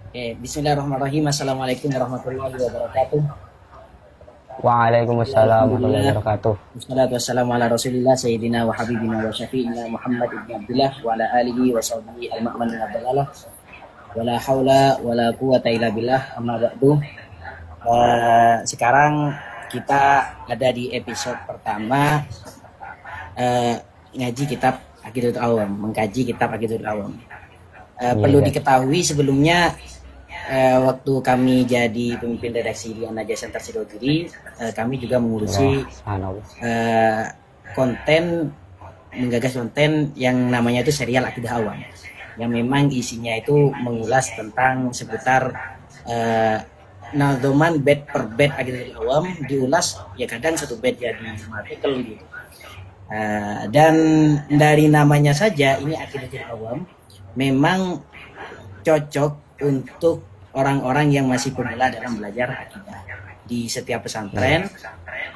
Bismillahirrahmanirrahim. Assalamualaikum warahmatullahi wabarakatuh. Waalaikumsalam warahmatullahi Alhamdulillah. wabarakatuh. Wassalatu wassalamu ala Rasulillah Sayyidina wa habibina wa syafi'ina Muhammad ibn Abdullah wa ala alihi wa sahbihi al-ma'man min abdallah wa la hawla wa la quwata illa billah amma ba'du. Sekarang kita ada di episode pertama, ngaji kitab Aqidatul Awam, mengkaji kitab Aqidatul Awam. Iya Perlu guys. diketahui sebelumnya, waktu kami jadi pemimpin redaksi di An-Najah Center Sidogiri, kami juga mengurusi Wah, subhanallah. eh, konten, menggagas konten yang namanya itu serial Akidah Awam, yang memang isinya itu mengulas tentang seputar nazoman bed per bed Akidah Awam, diulas ya kadang satu bed jadi 5 artikel gitu. Dan dari namanya saja ini Akidah Awam memang cocok untuk orang-orang yang masih pemula dalam belajar akidah. Di setiap pesantren,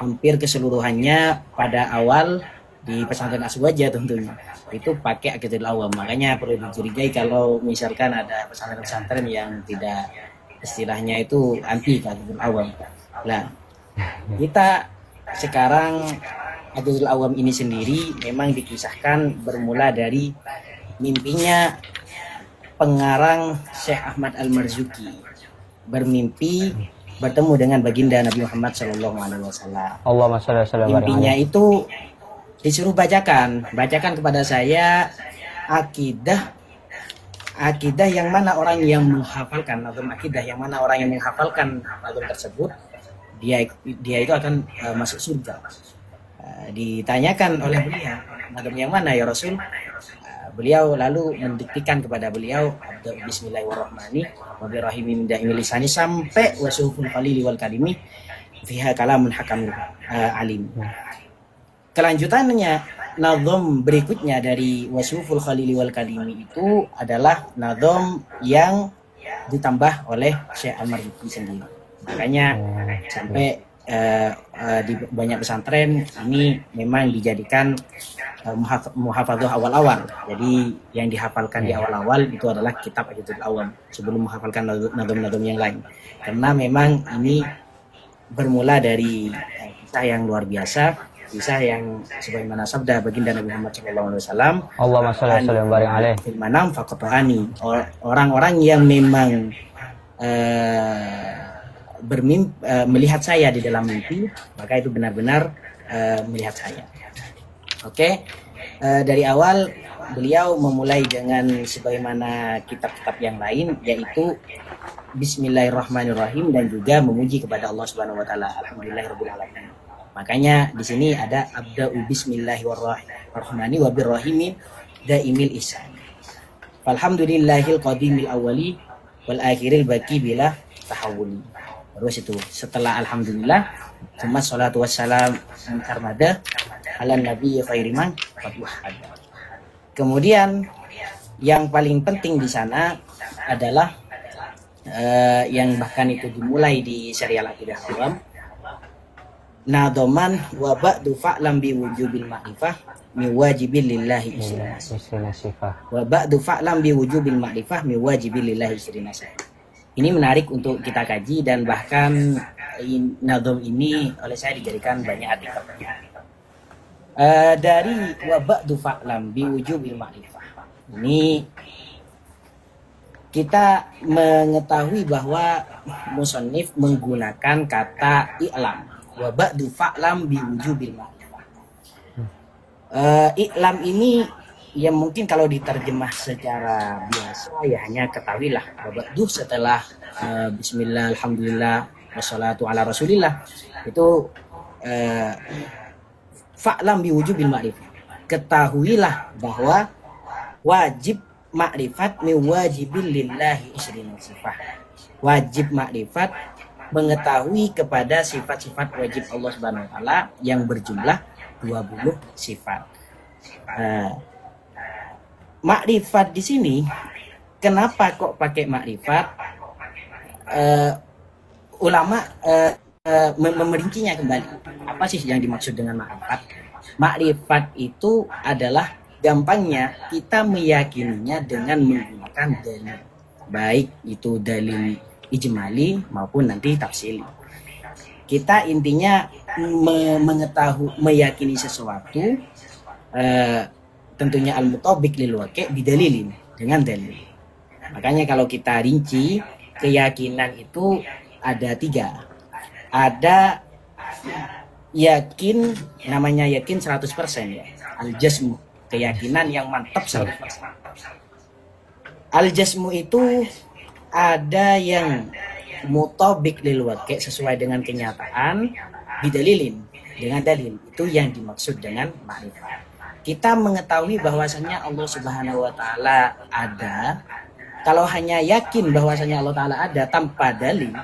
hampir keseluruhannya pada awal di pesantren Aswaja tentunya itu pakai Aqidatul Awam. Makanya perlu dicurigai kalau misalkan ada pesantren-pesantren yang tidak, istilahnya itu anti Aqidatul Awam. Nah, kita sekarang Aqidatul Awam ini sendiri memang dikisahkan bermula dari mimpinya pengarang Syekh Ahmad Al-Marzuki, bermimpi bertemu dengan baginda Nabi Muhammad SAW. Allahumma sholli wa sallim wa barik Mimpinya alaihi. itu disuruh bacakan kepada saya akidah yang mana orang yang menghafalkan nazam akidah, yang mana orang yang menghafalkan nazam tersebut dia itu akan masuk surga. Ditanyakan oleh beliau, nazam yang mana ya Rasul? Beliau lalu mendiktikan kepada beliau Bismillahirrahmanirrahim lisani sampai wasuhul qalili wal kalimi fiha kalamun hakam alim. Kelanjutannya, nazom berikutnya dari wasuful khalili wal kalimi itu adalah nazom yang ditambah oleh Syekh Al-Marzuki sendiri. Makanya sampai di banyak pesantren ini memang dijadikan muhafadzah awal-awal. Jadi yang dihafalkan di awal-awal itu adalah kitab Aqidatul Awam sebelum menghafalkan nazom-nazom yang lain. Karena memang ini bermula dari kisah yang luar biasa, kisah yang sebagaimana sabda baginda Nabi Muhammad SAW, Allahumma sholli wa sallim wa barik alaihi. fil manam faqata'ani. Orang-orang yang memang melihat saya di dalam mimpi, maka itu benar-benar melihat saya. Oke. Dari awal beliau memulai dengan sebagaimana kitab-kitab yang lain, yaitu Bismillahirrahmanirrahim dan juga memuji kepada Allah Subhanahu wa taala. Alhamdulillahirabbil alamin. Makanya di sini ada abda'u bismillahirrahmanirrahim wa birrahimi daimil ihsan. Alhamdulillahil qadimil awwali wal akhiril baqi bila tahawuli. Terus itu setelah alhamdulillah, cuma salatu wassalam karmada ala nabi khairiman fatuhada. Kemudian yang paling penting di sana adalah yang bahkan itu dimulai di serial Aqidah Awam, nadoman wa ba'du fa'lam bi wujubil ma'rifah mi wajibil lillahi isrinasifah. Wa ba'du fa'lam bi wujubil ma'rifah mi wajibil lillahi isrinasifah. Ini menarik untuk kita kaji, dan bahkan nazom ini oleh saya dijadikan banyak artikel. Dari wa ba'du fa'lam bi wujubil ma'rifah ini kita mengetahui bahwa musannif menggunakan kata i'lam. Wa ba'du fa'lam bi wujubil ma'rifah. I'lam ini yang mungkin kalau diterjemah secara biasa ya hanya ketahuilah. Ba'du setelah bismillah, alhamdulillah, wassalatu ala rasulillah, itu fa'lam bi wujubil ma'rifah. Ketahuilah bahwa wajib makrifat min wajibil lillahi isrina sifah. Wajib makrifat mengetahui kepada sifat-sifat wajib Allah Subhanahu wa taala yang berjumlah 20 sifat. Makrifat di sini kenapa kok pakai makrifat? Ulama memerincinya kembali. Apa sih yang dimaksud dengan makrifat? Makrifat itu adalah gampangnya kita meyakininya dengan menggunakan dalil. baik itu dalil ijmali maupun nanti tafsili. Kita intinya meyakini sesuatu, tentunya al-mutabiq lil waqi' bidalilin, dengan dalil. Makanya kalau kita rinci, keyakinan itu ada 3. Ada yakin, namanya yakin 100% ya, al-jazmu, keyakinan yang mantap 100%. Al-jazmu itu ada yang mutabiq lil waqi', sesuai dengan kenyataan, bidalilin, dengan dalil. Itu yang dimaksud dengan ma'rifat. Kita mengetahui bahwasanya Allah Subhanahu wa taala ada. Kalau hanya yakin bahwasanya Allah taala ada tanpa dalil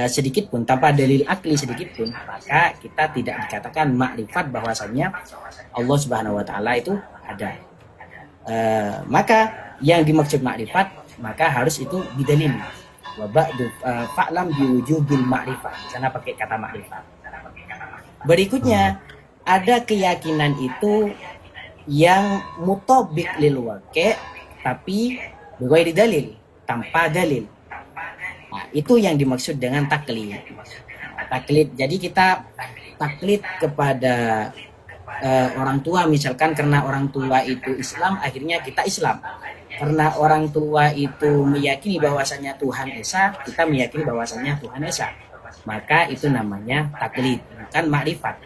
sedikit pun, tanpa dalil akli sedikit pun, maka kita tidak dikatakan makrifat bahwasanya Allah Subhanahu wa taala itu ada. Maka yang dimaksud makrifat maka harus itu bidalil. Wa ba'du fa'lam biwujubil ma'rifat. Di sana pakai kata makrifat. Berikutnya ada keyakinan itu yang mutabiq lil waqi' tapi bighairi dalil, tanpa dalil. Nah, itu yang dimaksud dengan taklid. Taklid. Jadi kita taklid kepada orang tua, misalkan karena orang tua itu Islam, akhirnya kita Islam. Karena orang tua itu meyakini bahwasanya Tuhan Esa, kita meyakini bahwasanya Tuhan Esa. Maka itu namanya taklid, bukan makrifat.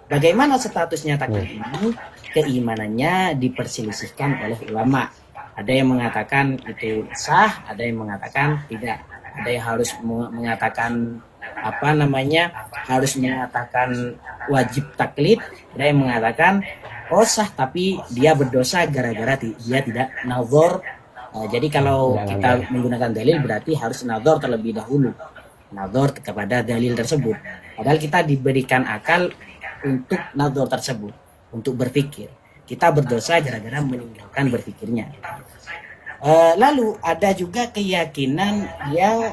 Bagaimana statusnya taklid ini? Keimanannya diperselisihkan oleh ulama. Ada yang mengatakan itu sah, ada yang mengatakan tidak. Ada yang harus mengatakan harus mengatakan wajib taklid. Ada yang mengatakan sah tapi dia berdosa gara-gara dia tidak nazar. Jadi kalau kita menggunakan dalil berarti harus nazar terlebih dahulu. Nazar kepada dalil tersebut. Padahal kita diberikan akal untuk nazar tersebut, untuk berpikir. Kita berdosa gara-gara meninggalkan berpikirnya. Lalu ada juga keyakinan yang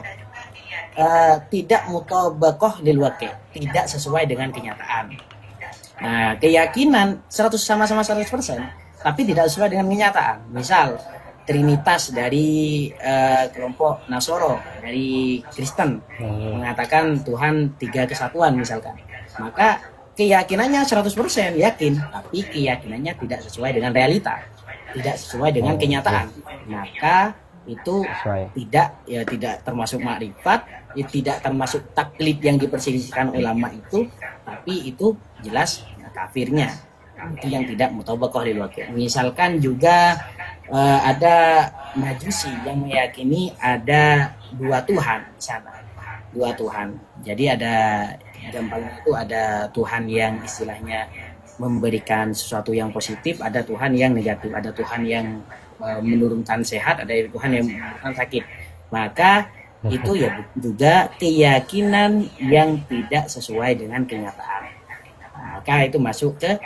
tidak mutabaqah lil waqi', tidak sesuai dengan kenyataan. Nah, keyakinan 100% tapi tidak sesuai dengan kenyataan. Misal Trinitas dari kelompok Nasoro, dari Kristen, mengatakan Tuhan 3 kesatuan misalkan. Maka keyakinannya 100% yakin, tapi keyakinannya tidak sesuai dengan realita, tidak sesuai dengan kenyataan. Maka itu tidak termasuk makrifat, tidak termasuk taklid yang diperselisihkan ulama itu, tapi itu jelas kafirnya. Itu yang tidak mutabaqah lil waqi'. Misalkan juga ada Majusi yang meyakini ada 2 Tuhan di sana. 2 Tuhan. Jadi ada gampangnya itu ada Tuhan yang istilahnya memberikan sesuatu yang positif, ada Tuhan yang negatif, ada Tuhan yang menurunkan sehat, ada Tuhan yang menurunkan sakit. Maka itu ya juga keyakinan yang tidak sesuai dengan kenyataan. Maka itu masuk ke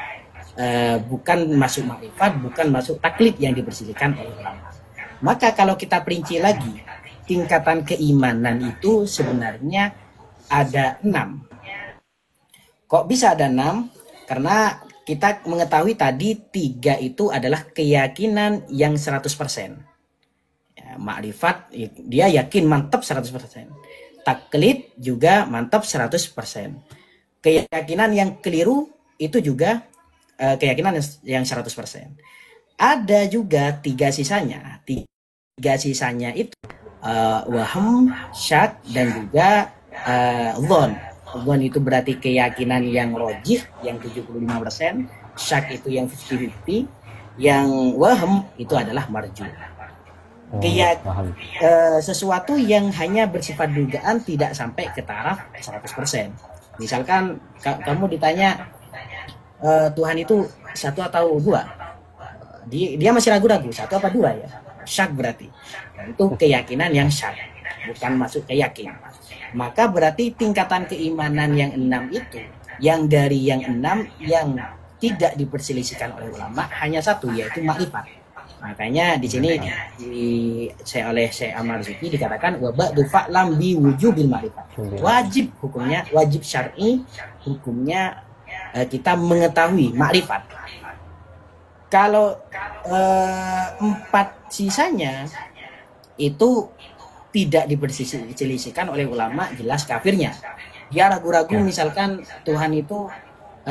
bukan masuk makrifat, bukan masuk taklid yang diperselisihkan oleh ulama. Maka kalau kita perinci lagi, tingkatan keimanan itu sebenarnya ada 6. Kok bisa ada 6? Karena kita mengetahui tadi 3 itu adalah keyakinan yang 100%. Ya, makrifat, dia yakin mantap 100%. Taklid juga mantap 100%. Keyakinan yang keliru itu juga keyakinan yang 100%. Ada juga 3 sisanya. 3 sisanya itu waham, syak, dan juga dhon. Dhon itu berarti keyakinan yang rojih, yang 75%. Syak itu yang 50-50. Yang waham itu adalah marju. Sesuatu yang hanya bersifat dugaan tidak sampai ke taraf 100%. Misalkan kamu ditanya Tuhan itu 1 atau 2, dia masih ragu-ragu 1 apa 2 ya. Syak berarti itu keyakinan yang syak, bukan masuk ke yakin. Maka berarti tingkatan keimanan yang 6 itu, yang dari yang 6 yang tidak diperselisihkan oleh ulama hanya 1, yaitu makrifat. Makanya di sini oleh Syekh Ahmad Zuki dikatakan wa ba'du fa'lam bi wujubil makrifat. Wajib hukumnya, wajib syar'i hukumnya kita mengetahui makrifat. Kalau 4 sisanya itu tidak diperselisihkan oleh ulama, jelas kafirnya. Dia ragu-ragu misalkan Tuhan itu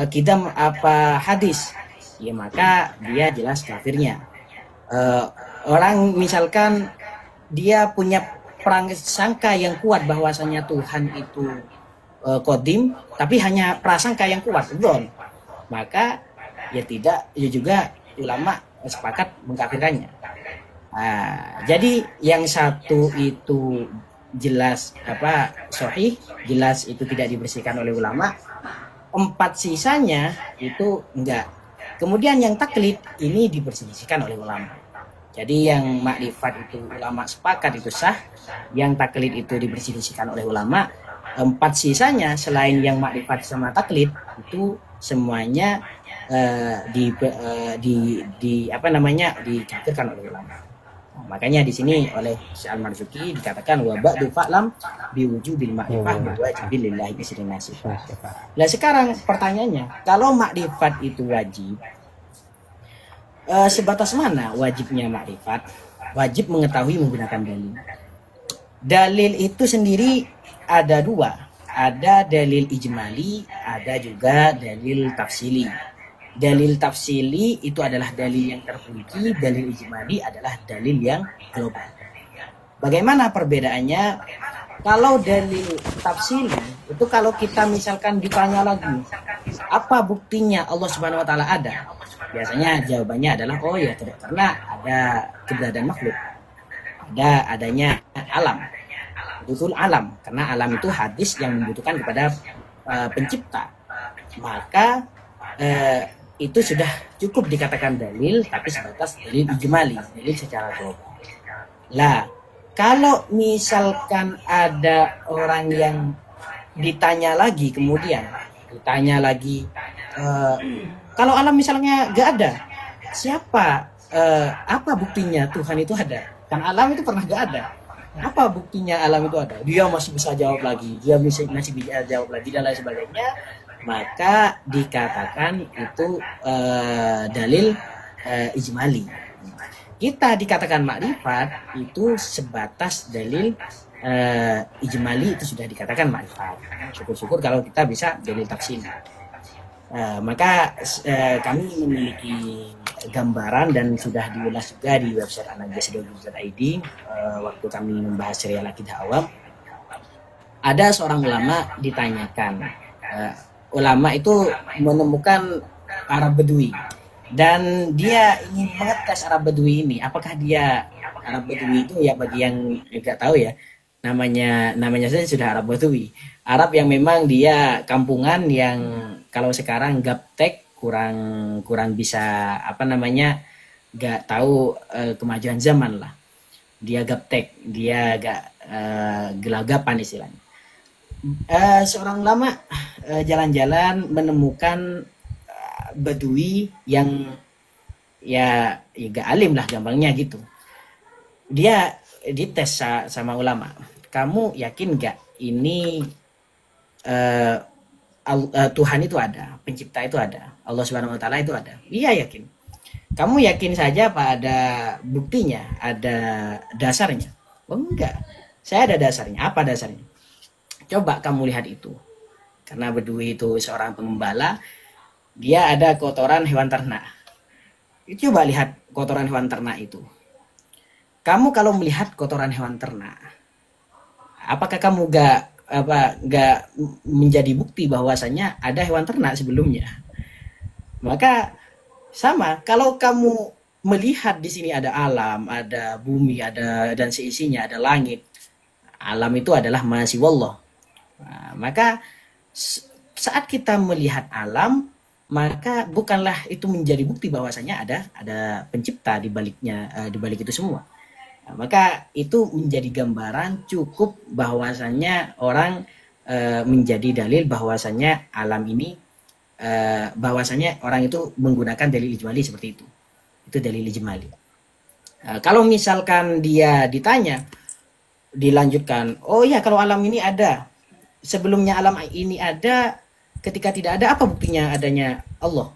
kidam apa hadis, ya maka dia jelas kafirnya. Orang misalkan dia punya prasangka yang kuat bahwasanya Tuhan itu kodim, tapi hanya prasangka yang kuat, betul, maka ya tidak, ya juga ulama sepakat mengkafirkannya. Jadi yang satu itu jelas apa sahih, jelas itu tidak dibersihkan oleh ulama. 4 sisanya itu enggak. Kemudian yang taklid ini diperselisihkan oleh ulama. Jadi yang makrifat itu ulama sepakat itu sah, yang taklid itu diperselisihkan oleh ulama. 4 sisanya selain yang makrifat sama taklid itu semuanya dikafirkan oleh ulama. Makanya di sini oleh Syekh Al-Marzuki dikatakan wa ba'du fa'lam biwujubil ma'rifah biwajibil lillahi bisrin nasib. Nah sekarang pertanyaannya, kalau makrifat itu wajib, sebatas mana wajibnya makrifat? Wajib mengetahui menggunakan dalil. Dalil itu sendiri ada 2, ada dalil ijmali, ada juga dalil tafsili. Dalil tafsili itu adalah dalil yang terperinci, dalil ijmali adalah dalil yang global. Bagaimana perbedaannya? Kalau dalil tafsili itu kalau kita misalkan ditanya lagi, apa buktinya Allah Subhanahu wa taala ada? Biasanya jawabannya adalah oh ya, karena ada keberadaan makhluk. Adanya alam. Betul alam, karena alam itu hadis yang membutuhkan kepada pencipta. Maka itu sudah cukup dikatakan dalil, tapi sebatas dalil ijmali, dalil secara global. Lah, kalau misalkan ada orang yang ditanya lagi, kemudian ditanya lagi, kalau alam misalnya gak ada, siapa, apa buktinya Tuhan itu ada? Kan alam itu pernah gak ada. Apa buktinya alam itu ada? Dia masih bisa jawab lagi, dia masih bisa jawab lagi dan lain sebagainya. Maka dikatakan itu dalil ijmali. Kita dikatakan makrifat itu sebatas dalil ijmali, itu sudah dikatakan makrifat. Syukur-syukur kalau kita bisa dalil tafsir. Maka kami memiliki gambaran dan sudah diulas juga di website anajaz.id waktu kami membahas serial Aqidah Awam. Ada seorang ulama ditanyakan, ulama itu menemukan Arab Bedui dan dia ingin mengetes Arab Bedui ini, apakah dia Arab Bedui itu, ya bagi yang nggak tahu ya, namanya saja sudah Arab Bedui, Arab yang memang dia kampungan, yang kalau sekarang gaptek, kurang bisa nggak tahu kemajuan zaman lah, dia gaptek, dia agak gelagapan istilahnya. Seorang lama jalan-jalan menemukan Badui yang ya gak alim lah gampangnya gitu. Dia dites sama ulama, kamu yakin gak ini Tuhan itu ada, pencipta itu ada, Allah Subhanahu wa taala itu ada? Iya yakin. Kamu yakin saja apa ada buktinya, ada dasarnya? Oh enggak, saya ada dasarnya. Apa dasarnya? Coba kamu lihat itu. Karena Bedui itu seorang pengembala, dia ada kotoran hewan ternak. Coba lihat kotoran hewan ternak itu. Kamu kalau melihat kotoran hewan ternak, apakah kamu gak menjadi bukti bahwasanya ada hewan ternak sebelumnya? Maka sama, kalau kamu melihat di sini ada alam, ada bumi, ada dan seisinya, ada langit. Alam itu adalah masih wallah. Nah, maka saat kita melihat alam, maka bukanlah itu menjadi bukti bahwasanya ada pencipta di baliknya, di balik itu semua. Nah, maka itu menjadi gambaran cukup bahwasanya orang menjadi dalil bahwasanya alam ini, bahwasanya orang itu menggunakan dalil ijmali seperti itu. Itu dalil ijmali. Kalau misalkan dia ditanya, dilanjutkan, oh ya kalau alam ini ada, sebelumnya alam ini ada, ketika tidak ada apa buktinya adanya Allah?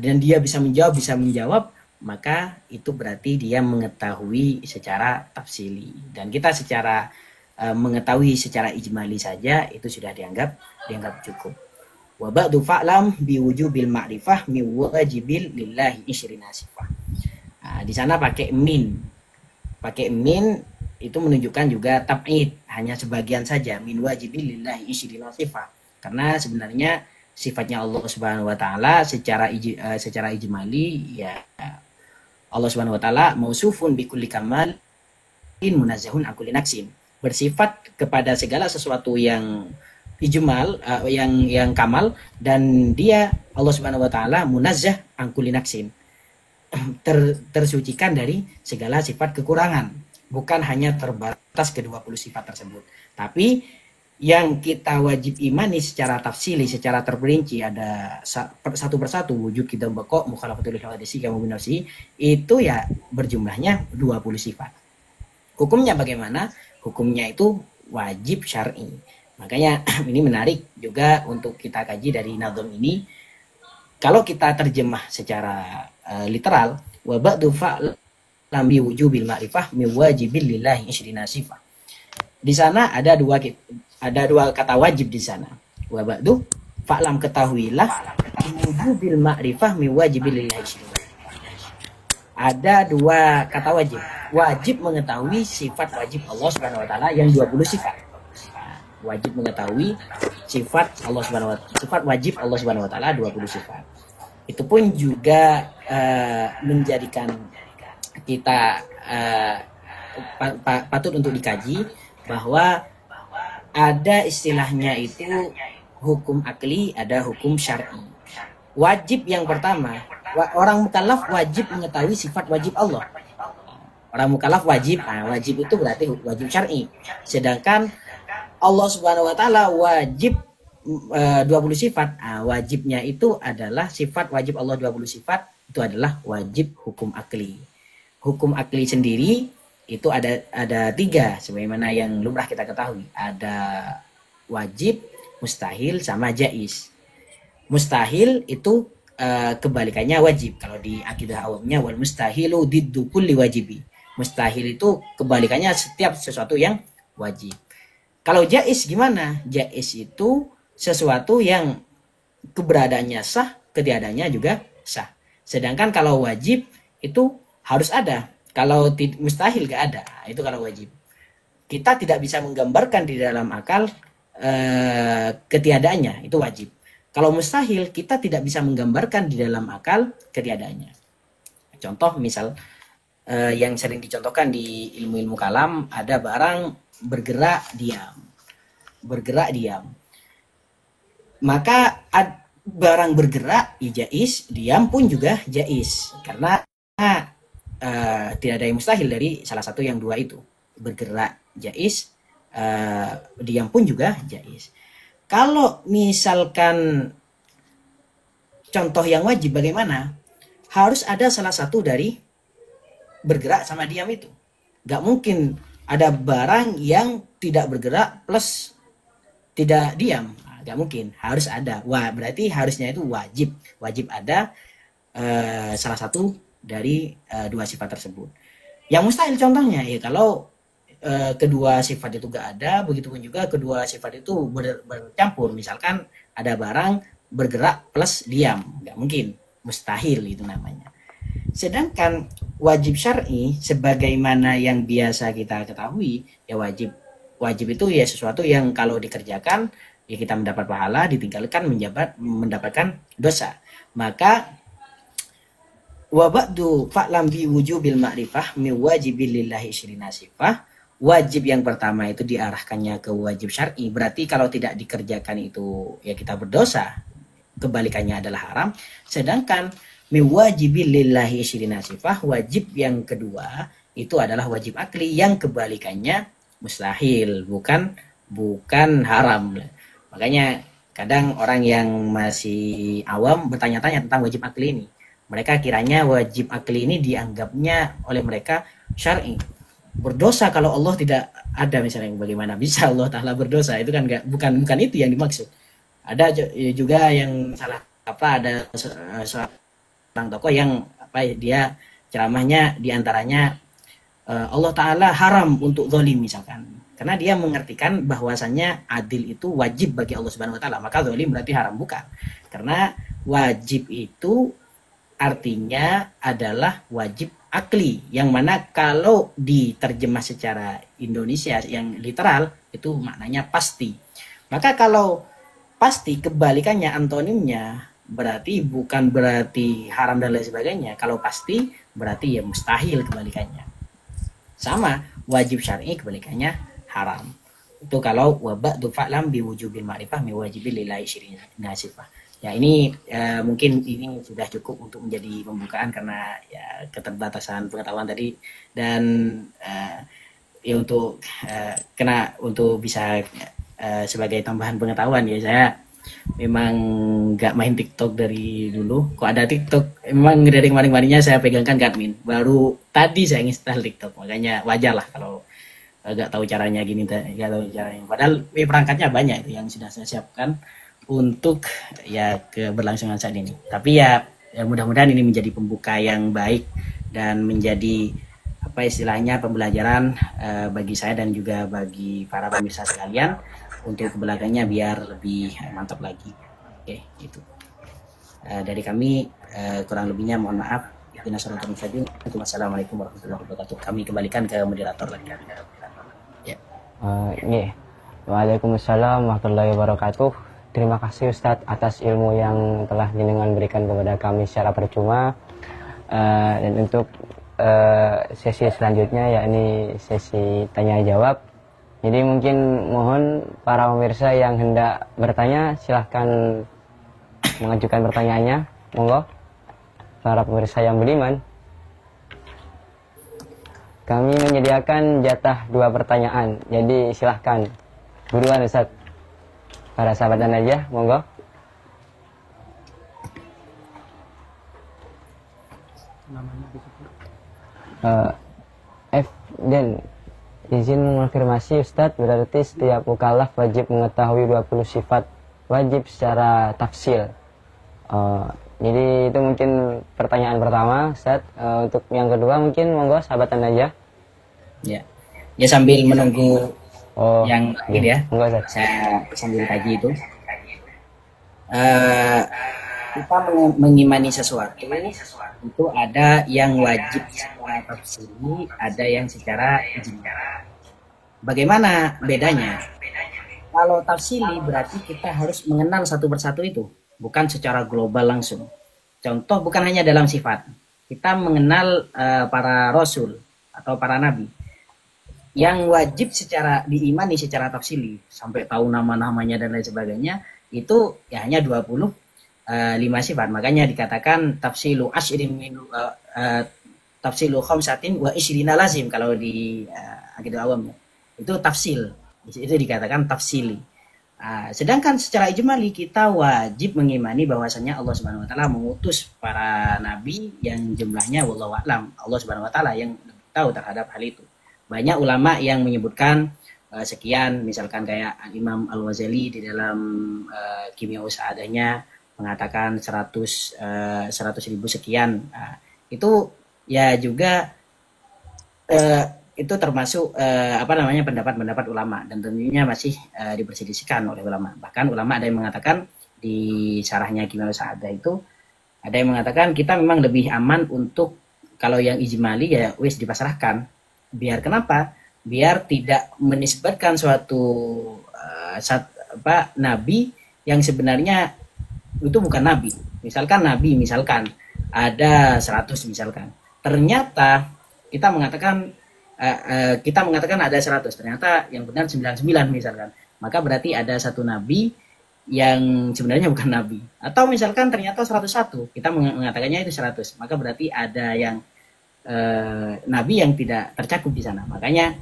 Dan dia bisa menjawab, maka itu berarti dia mengetahui secara tafsili, dan kita secara mengetahui secara ijmali saja itu sudah dianggap cukup. Wa ba'du fa'lam biwujubil ma'rifah mi wajibil lillahi isyrina sifah. Nah, di sana pakai min itu menunjukkan juga tab'id, hanya sebagian saja, min wajibil lillahi isyrina sifah, karena sebenarnya sifatnya Allah Subhanahu wa taala secara ijmali ya Allah Subhanahu wa taala mausufun bi kulli kamal in munazzahun an kulli naqsin, bersifat kepada segala sesuatu yang ijmal, yang kamal, dan dia Allah Subhanahu wa taala munazzah an kulli naqsin, tersucikan dari segala sifat kekurangan, bukan hanya terbatas ke 20 sifat tersebut. Tapi yang kita wajib imani secara tafsili, secara terperinci, ada satu persatu, wujud kita bako, mukhalafatul hawadisi, kamu binafsi, itu ya berjumlahnya 20 sifat. Hukumnya bagaimana? Hukumnya itu wajib syar'i. Makanya ini menarik juga untuk kita kaji dari nadham ini. Kalau kita terjemah secara literal, wa ba'du fa'lam bi wujubil ma'rifah mi wajibil lillahi isyrina sifah. Di sana ada dua kata wajib di sana. Wa ba'du fa'lam, ketahuilah, wujubil ma'rifah mi wajibil lillahi isyrina. Ada dua kata wajib. Wajib mengetahui sifat wajib Allah Subhanahu wa taala yang 20 sifat. Wajib mengetahui sifat Allah Subhanahu wa taala, sifat wajib Allah Subhanahu wa taala 20 sifat. Itu pun juga menjadikan kita patut untuk dikaji bahwa ada istilahnya itu hukum akli, ada hukum syar'i. Wajib yang pertama, orang mukallaf wajib mengetahui sifat wajib Allah. Orang mukallaf wajib, wajib itu berarti wajib syar'i. Sedangkan Allah Subhanahu wa taala wajib 20 sifat. Wajibnya itu adalah sifat wajib Allah 20 sifat, itu adalah wajib hukum akli. Hukum akli sendiri itu ada 3 sebagaimana yang lumrah kita ketahui. Ada wajib, mustahil, sama jaiz. Mustahil itu kebalikannya wajib. Kalau di akidah awamnya, wal mustahilu diddu kulli wajibi. Mustahil itu kebalikannya setiap sesuatu yang wajib. Kalau jaiz gimana? Jaiz itu sesuatu yang keberadaannya sah, ketiadanya juga sah. Sedangkan kalau wajib itu harus ada. Kalau mustahil gak ada. Itu kalau wajib. Kita tidak bisa menggambarkan di dalam akal ketiadaannya, itu wajib. Kalau mustahil, kita tidak bisa menggambarkan di dalam akal ketiadaannya. Contoh misal yang sering dicontohkan di ilmu-ilmu kalam, ada barang bergerak diam. Bergerak diam. Maka barang bergerak ya jaiz, diam pun juga jaiz. Karena tidak ada yang mustahil dari salah satu yang dua itu. Bergerak jaiz, diam pun juga jaiz. Kalau misalkan contoh yang wajib bagaimana? Harus ada salah satu dari bergerak sama diam itu. Gak mungkin ada barang yang tidak bergerak plus tidak diam. Gak mungkin. Harus ada. Wah, berarti harusnya itu wajib. Wajib ada salah satu dari dua sifat tersebut. Yang mustahil contohnya ya kalau kedua sifat itu gak ada, begitupun juga kedua sifat itu bercampur. Misalkan ada barang bergerak plus diam, gak mungkin, mustahil itu namanya. Sedangkan wajib syar'i sebagaimana yang biasa kita ketahui, ya wajib itu ya sesuatu yang kalau dikerjakan ya kita mendapat pahala, ditinggalkan mendapatkan dosa. Maka wa ba'du fa'lam bi wujubil ma'rifah mi wajibil lillahi isyrina sifah. Wajib yang pertama itu diarahkannya ke wajib syar'i, berarti kalau tidak dikerjakan itu ya kita berdosa, kebalikannya adalah haram. Sedangkan mi wajibil lillahi isyrina sifah, wajib yang kedua itu adalah wajib akli yang kebalikannya mustahil, bukan haram. Makanya kadang orang yang masih awam bertanya-tanya tentang wajib akli ini. Mereka kiranya wajib akli ini dianggapnya oleh mereka syar'i. Berdosa kalau Allah tidak ada, misalnya bagaimana bisa Allah Ta'ala berdosa? Itu kan bukan itu yang dimaksud. Ada juga yang salah ada seorang tokoh yang dia ceramahnya diantaranya Allah Ta'ala haram untuk zalim misalkan. Karena dia mengartikan bahwasannya adil itu wajib bagi Allah Subhanahu Wa Ta'ala. Maka zalim berarti haram, bukan. Karena wajib itu artinya adalah wajib akli. Yang mana kalau diterjemah secara Indonesia yang literal itu maknanya pasti. Maka kalau pasti kebalikannya antonimnya berarti bukan berarti haram dan lain sebagainya. Kalau pasti berarti ya mustahil kebalikannya. Sama wajib syar'i kebalikannya haram. Itu kalau wabak fa'lam biwujubil ma'rifah miwajibil lillahi syirina nasifah. Ya ini mungkin ini sudah cukup untuk menjadi pembukaan karena ya keterbatasan pengetahuan tadi dan ya untuk untuk bisa sebagai tambahan pengetahuan ya saya memang nggak main TikTok dari dulu. Kok ada TikTok, memang dari kemarin-kemarinnya saya pegangkan admin. Baru tadi saya install TikTok, makanya wajar lah kalau nggak tahu caranya gini, nggak tahu caranya. Padahal perangkatnya banyak itu yang sudah saya siapkan untuk ya keberlangsungan saat ini. Tapi ya mudah-mudahan ini menjadi pembuka yang baik dan menjadi apa istilahnya pembelajaran bagi saya dan juga bagi para pemirsa sekalian untuk kebelakangnya biar lebih mantap lagi. Oke, itu dari kami, kurang lebihnya mohon maaf. Wassalamualaikum warahmatullahi wabarakatuh. Kami kembalikan ke moderator lagi. Ya. Waalaikumsalam warahmatullahi wabarakatuh. Terima kasih Ustadz atas ilmu yang telah jenengan berikan kepada kami secara percuma. Dan untuk sesi selanjutnya yakni sesi tanya jawab. Jadi mungkin mohon para pemirsa yang hendak bertanya silahkan mengajukan pertanyaannya. Monggo para pemirsa yang beriman. Kami menyediakan jatah 2 pertanyaan. Jadi silahkan buruan Ustaz. Para sahabat dan aja, monggo. F dan izin mengonfirmasi Ustadz, berarti setiap mukallaf wajib mengetahui 20 sifat wajib secara tafsil. Jadi itu mungkin pertanyaan pertama Ustadz. Untuk yang kedua mungkin monggo sahabat aja. Ya. Ya sambil menunggu yang iya. ya. Monggo Ustadz. Saya sambil kaji itu. Kita mengimani sesuatu itu ada yang wajib secara tafsili, ada yang secara ijma. Bagaimana bedanya? Kalau tafsili berarti kita harus mengenal satu persatu itu, bukan secara global langsung. Contoh bukan hanya dalam sifat. Kita mengenal para rasul atau para nabi. Yang wajib secara diimani secara tafsili sampai tahu nama-namanya dan lain sebagainya itu ya hanya 25 sifat. Makanya dikatakan tafsilu asyrin min tafsilu khamsatin wa isyrina lazim kalau di akidah awam itu tafsil. Itu dikatakan tafsili. Sedangkan secara ijmali kita wajib mengimani bahwasanya Allah Subhanahu wa taala mengutus para nabi yang jumlahnya wallahu a'lam. Allah Subhanahu wa taala yang tahu terhadap hal itu. Banyak ulama yang menyebutkan sekian, misalkan kayak Imam Al-Ghazali di dalam Kimia Sa'adahnya mengatakan 100.000 sekian. Itu ya juga itu termasuk pendapat-pendapat ulama dan tentunya masih diperselisihkan oleh ulama. Bahkan ulama ada yang mengatakan di syarahnya Kimia Sa'adah itu ada yang mengatakan kita memang lebih aman untuk kalau yang ijmali ya wis dipasrahkan. Biar kenapa? Biar tidak menisbatkan suatu nabi yang sebenarnya itu bukan nabi. Misalkan nabi ada 100 misalkan. Ternyata kita mengatakan ada 100, ternyata yang benar 99 misalkan. Maka berarti ada satu nabi yang sebenarnya bukan nabi. Atau misalkan ternyata 101, kita mengatakannya itu 100. Maka berarti ada yang nabi yang tidak tercakup di sana. Makanya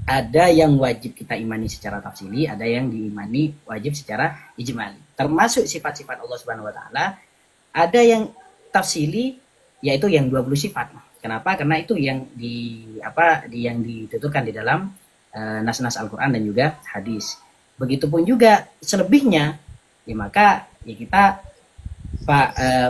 ada yang wajib kita imani secara tafsili, ada yang diimani wajib secara ijmali. Termasuk sifat-sifat Allah Subhanahu wa taala, ada yang tafsili yaitu yang 20 sifat. Kenapa? Karena itu yang yang dituturkan di dalam nas-nas Al-Qur'an dan juga hadis. Begitupun juga selebihnya, ya maka ya kita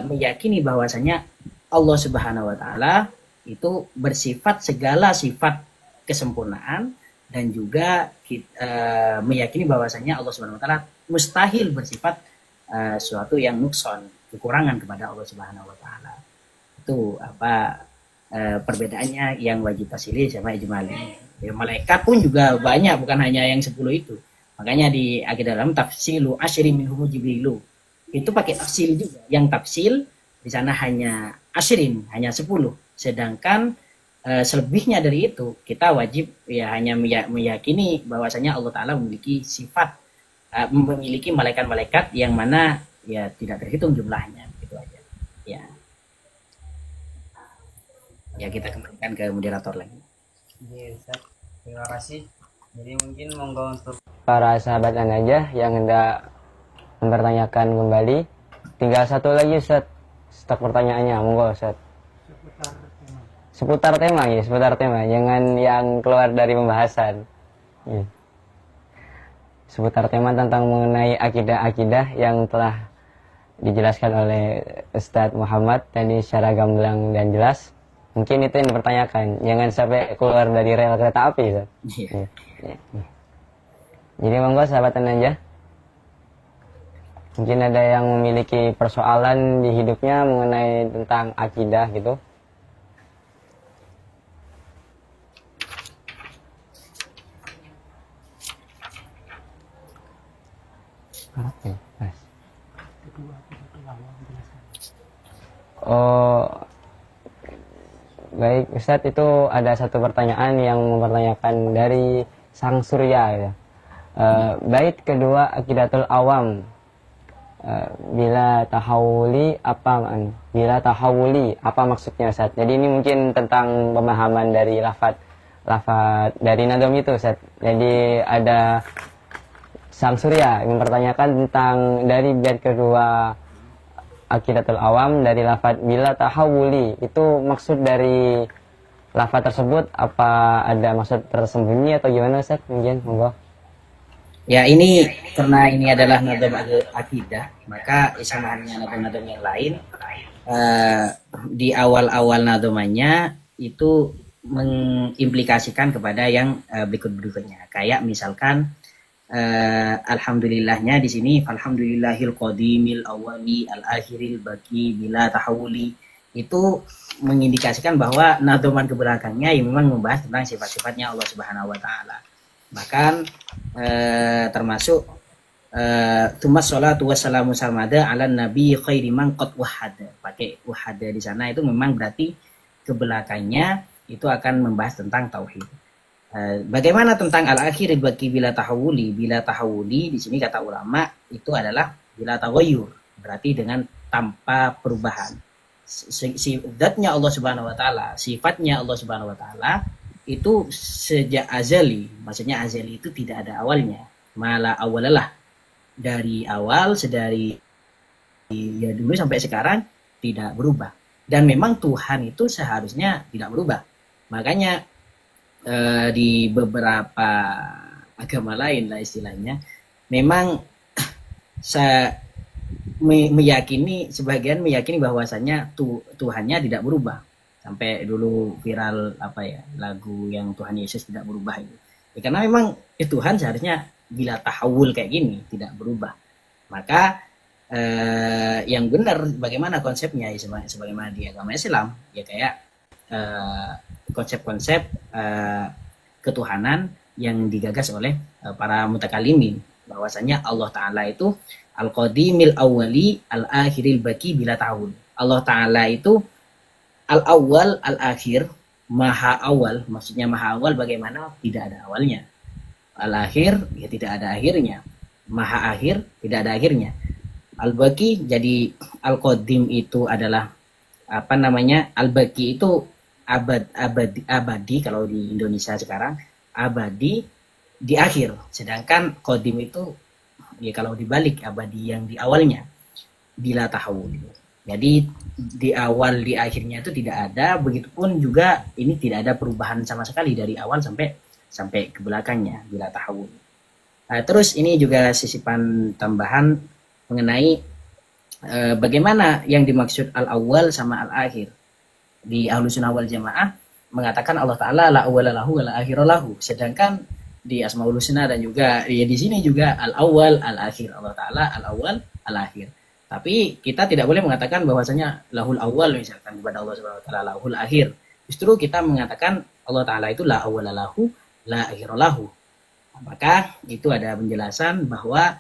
meyakini bahwasanya Allah Subhanahu wa taala itu bersifat segala sifat kesempurnaan, dan juga meyakini bahwasanya Allah Subhanahu wa taala mustahil bersifat suatu yang nukson, kekurangan kepada Allah Subhanahu wa taala. Itu apa perbedaannya yang wajib tasili sama ijmali. Ya, malaikat pun juga banyak, bukan hanya yang 10 itu. Makanya di akidah dalam tafsilu asyri minhum jibrilu. Itu pakai tafsil juga. Yang tafsil di sana hanya asyrin, hanya 10. Sedangkan selebihnya dari itu kita wajib ya hanya meyakini bahwasanya Allah Ta'ala memiliki sifat, memiliki malaikat-malaikat yang mana ya tidak terhitung jumlahnya, gitu aja. Ya kita kembalikan ke moderator lagi. Iya, Ustaz. Terima kasih. Jadi mungkin monggo untuk para sahabat aja yang hendak mempertanyakan kembali. Tinggal satu lagi, Ustaz. Stok pertanyaannya, monggo, Ustaz. Seputar tema ya, seputar tema. Jangan yang keluar dari pembahasan. Ya. Seputar tema tentang mengenai akidah-akidah yang telah dijelaskan oleh Ustadz Muhammad tadi secara gamblang dan jelas. Mungkin itu yang dipertanyakan. Jangan sampai keluar dari rel kereta api, Ustaz. Ya. Ya. Jadi monggo sahabat aja. Mungkin ada yang memiliki persoalan di hidupnya mengenai tentang akidah gitu. Oke, mas. Oh, baik Ustadz, itu ada satu pertanyaan yang mempertanyakan dari Sang Surya ya. Bait kedua Aqidatul Awam. Bila tahawuli apa maksudnya Ustadz? Jadi ini mungkin tentang pemahaman dari lafaz dari nadom itu Ustadz. Jadi ada Sang Surya mempertanyakan tentang dari bait kedua Aqidatul Awam dari lafaz bila tahawuli, itu maksud dari lafaz tersebut apa ada maksud tersembunyi atau gimana Ustaz? Mungkin monggo. Ya, ini karena ini adalah nadom akidah, maka sama halnya nadom-nadom yang lain, di awal-awal nadomannya itu mengimplikasikan kepada yang berikut-berikutnya. Kayak misalkan alhamdulillahnya di sini, alhamdulillahil qadimil awali al akhiril baki bila tahawuli, itu mengindikasikan bahwa nadoman ke belakangnya yang memang membahas tentang sifat-sifatnya Allah Subhanahu wa taala. Bahkan termasuk tumas sholatu wassalamu samada ala nabi khairi man qad wahada. Pakai wahada di sana itu memang berarti ke belakangnya itu akan membahas tentang tauhid. Bagaimana tentang al-akhir bagi bila tahawuli? Bila tahawuli di sini kata ulama itu adalah bila taghayyur, berarti dengan tanpa perubahan. Zatnya Allah Subhanahu wa taala, sifatnya Allah Subhanahu wa taala itu sejak azali, maksudnya azali itu tidak ada awalnya. Malah awalalah, dari awal sedari ya dulu sampai sekarang tidak berubah. Dan memang Tuhan itu seharusnya tidak berubah. Makanya di beberapa agama lain lah istilahnya, memang saya meyakini, sebagian meyakini bahwasanya Tuhannya tidak berubah. Sampai dulu viral lagu yang Tuhan Yesus tidak berubah itu. Ya, karena memang Tuhan seharusnya bila tahawul kayak gini tidak berubah. Maka yang benar bagaimana konsepnya ya, sebagaimana di agama Islam ya, kayak konsep-konsep ketuhanan yang digagas oleh para mutakalimin, bahwasanya Allah Ta'ala itu al-qadimil awwali al-akhiril baki bila tahawul. Allah Ta'ala itu al-awwal al-akhir, maha awal, maksudnya maha awal bagaimana tidak ada awalnya. Al-akhir ya tidak ada akhirnya. Maha akhir tidak ada akhirnya. Al-baki, jadi al-qadim itu adalah al-baki itu abadi kalau di Indonesia sekarang, abadi di akhir. Sedangkan qadim itu ya kalau dibalik, abadi yang di awalnya bila tahawul. Jadi di awal di akhirnya itu tidak ada, begitupun juga ini tidak ada perubahan sama sekali dari awal sampai ke belakangnya bila tahawul. Terus ini juga sisipan tambahan mengenai bagaimana yang dimaksud al-awwal sama al-akhir. di Ahlussunnah wal Jamaah mengatakan Allah Ta'ala la awwala lahu wa la akhira lahu. Sedangkan di Asmaul Husna dan juga ya di sini juga al-awwal al-akhir. Allah Ta'ala al-awwal al-akhir. Tapi kita tidak boleh mengatakan bahwasanya lahul awwal misalkan kepada Allah Subhanahu wa taala lahul akhir. Justru kita mengatakan Allah Ta'ala itu la awwala lahu la akhira lahu. Maka itu ada penjelasan bahwa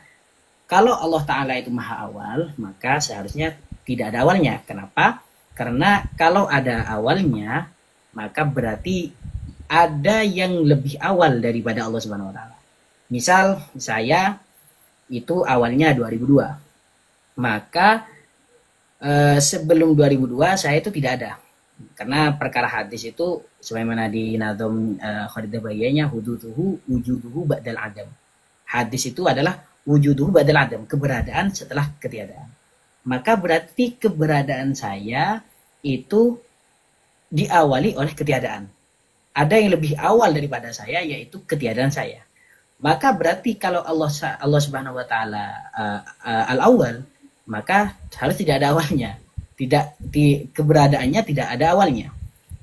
kalau Allah Ta'ala itu maha awal, maka seharusnya tidak ada awalnya. Kenapa? Karena kalau ada awalnya, maka berarti ada yang lebih awal daripada Allah Subhanahu wa taala. Misal saya itu awalnya 2002. Maka sebelum 2002 saya itu tidak ada. Karena perkara hadis itu sebagaimana di Nadham Khalid Bayyanya hududuhu wujuduhu ba'dal adam. Hadis itu adalah wujuduhu ba'dal adam, keberadaan setelah ketiadaan. Maka berarti keberadaan saya itu diawali oleh ketiadaan. Ada yang lebih awal daripada saya, yaitu ketiadaan saya. Maka berarti kalau Allah Subhanahu wa taala al-awwal, maka harus tidak ada awalnya. Keberadaannya tidak ada awalnya.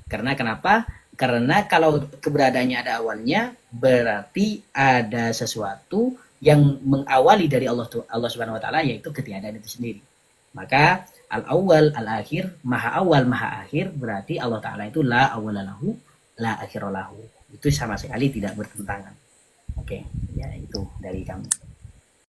Karena kenapa? Karena kalau keberadaannya ada awalnya, berarti ada sesuatu yang mengawali dari Allah Subhanahu wa taala, yaitu ketiadaan itu sendiri. Maka al-awwal al-akhir, maha awal maha akhir, berarti Allah Ta'ala itu la awwala lahu la akhira lahu. Itu sama sekali tidak bertentangan. Oke, ya itu dari kami.